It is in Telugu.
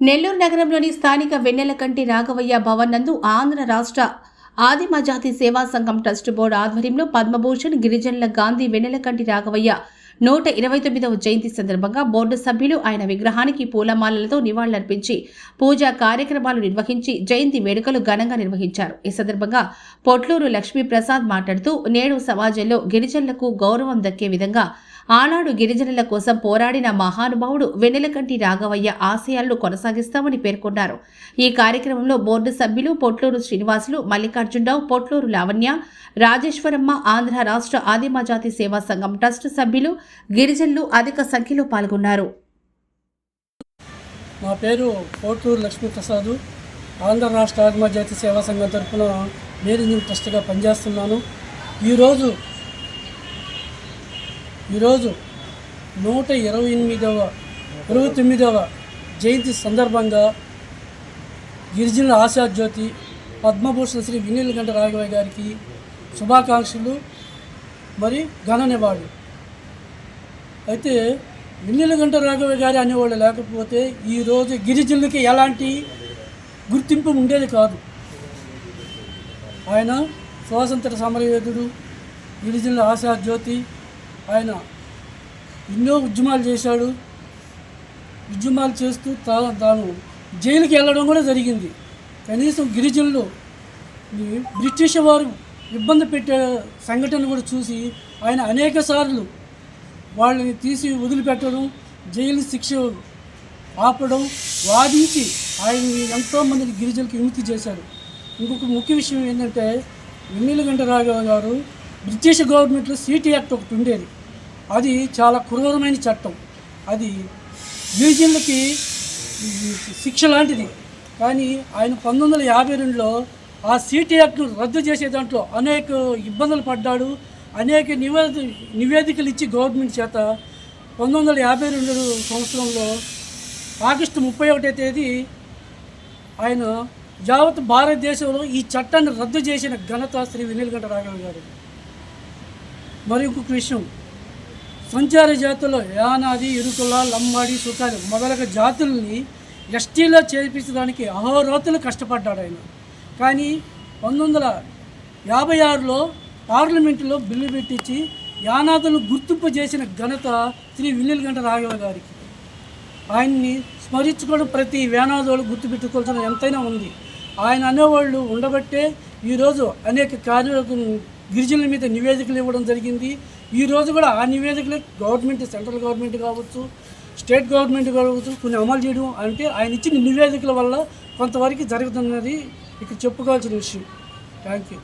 నెల్లూరు నగరంలోని స్థానిక వెన్నెలకంటి రాఘవయ్య భవన్ నందు ఆంధ్ర రాష్ట్ర ఆదిమజాతి సేవా సంఘం ట్రస్ట్ బోర్డు ఆధ్వర్యంలో పద్మభూషణ్ గిరిజనుల గాంధీ వెన్నెలకంటి రాఘవయ్య 129వ జయంతి సందర్భంగా బోర్డు సభ్యులు ఆయన విగ్రహానికి పూలమాలలతో నివాళులర్పించి పూజా కార్యక్రమాలు నిర్వహించి జయంతి వేడుకలు ఘనంగా నిర్వహించారు. ఈ సందర్భంగా పొట్లూరు లక్ష్మీప్రసాద్ మాట్లాడుతూ నేడు సమాజంలో గిరిజనులకు గౌరవం దక్కే విధంగా ఆనాడు గిరిజనుల కోసం పోరాడిన మహానుభావుడు వెన్నెలకంటి రాఘవయ్య ఆశయాలను కొనసాగిస్తామని పేర్కొన్నారు. ఈ కార్యక్రమంలో బోర్డు సభ్యులు పొట్లూరు శ్రీనివాసులు, మల్లికార్జునరావు, పొట్లూరు లావణ్య, రాజేశ్వరమ్మ, ఆంధ్ర రాష్ట్ర ఆదిమజాతి సేవా సంఘం ట్రస్ట్ సభ్యులు, గిరిజనులు అధిక సంఖ్యలో పాల్గొన్నారు. నా పేరు పొట్లూరు లక్ష్మీప్రసాద్. ఆంధ్ర రాష్ట్ర ఆదిమజాతి సేవా సంఘం తరఫున మేనేజింగ్ ట్రస్ట్గా పనిచేస్తున్నాను. ఈరోజు 129వ జయంతి సందర్భంగా గిరిజనుల ఆశాజ్యోతి పద్మభూషణ శ్రీ వెన్నెలకంటి రాఘవయ్య గారికి శుభాకాంక్షలు మరి ఘన నివాళులు. అయితే వెన్నెలకంటి రాఘవయ్య గారి అనేవాళ్ళు లేకపోతే ఈరోజు గిరిజనులకి ఎలాంటి గుర్తింపు ఉండేది కాదు. ఆయన స్వాతంత్ర సమరయోధుడు, గిరిజనుల ఆశాజ్యోతి. ఆయన ఎన్నో ఉద్యమాలు చేశాడు. ఉద్యమాలు చేస్తూ తాను జైలుకి వెళ్ళడం కూడా జరిగింది. కనీసం గిరిజనులు బ్రిటిష్ వారు ఇబ్బంది పెట్టే సంఘటన కూడా చూసి ఆయన అనేక సార్లు వాళ్ళని తీసి వదిలిపెట్టడం, జైలు శిక్ష ఆపడం, వాదించి ఆయన ఎంతోమంది గిరిజనులకు విముక్తి చేశారు. ఇంకొక ముఖ్య విషయం ఏంటంటే వెన్నెలకంటి రాఘవయ్య గారు బ్రిటిష్ గవర్నమెంట్లో సిటీ యాక్ట్ ఒకటి ఉండేది. అది చాలా క్రూరమైన చట్టం. అది గిరిజనులకి శిక్ష లాంటిది. కానీ ఆయన 1952లో ఆ సిటీ యాక్ట్ను రద్దు చేసే దాంట్లో అనేక ఇబ్బందులు పడ్డాడు. అనేక నివేదికలు ఇచ్చి గవర్నమెంట్ చేత 1952 సంవత్సరంలో ఆగస్టు 31వ తేదీ ఆయన యావత్ భారతదేశంలో ఈ చట్టాన్ని రద్దు చేసిన ఘనత శ్రీ వెన్నెలకంటి రాఘవయ్య గారు. మరి ఇంకొక విషయం, సంచార జాతుల్లో యానాది, ఇరుకుల, లంబాడి, సుతాలి మొదలగు జాతుల్ని ఎస్టీలో చేర్పించడానికి అహోరాత్రులు కష్టపడ్డాడు ఆయన. కానీ 1956లో పార్లమెంటులో బిల్లు పెట్టించి యానాదులను గుర్తింపు చేసిన ఘనత శ్రీ వెన్నెలకంటి రాఘవయ్య గారికి. ఆయన్ని స్మరించుకోవడం ప్రతి వేనాదోళ్ళు గుర్తుపెట్టుకోవాల్సిన ఎంతైనా ఉంది. ఆయన అనేవాళ్ళు ఉండబట్టే ఈరోజు అనేక గిరిజనుల మీద నివేదికలు ఇవ్వడం జరిగింది. ఈరోజు కూడా ఆ నివేదికలు గవర్నమెంట్, సెంట్రల్ గవర్నమెంట్ కావచ్చు, స్టేట్ గవర్నమెంట్ కావచ్చు, కొన్ని అమలు చేయడం అంటే ఆయన ఇచ్చిన నివేదికల వల్ల కొంతవరకు జరుగుతున్నది ఇక్కడ చెప్పుకోవాల్సిన విషయం. Thank you.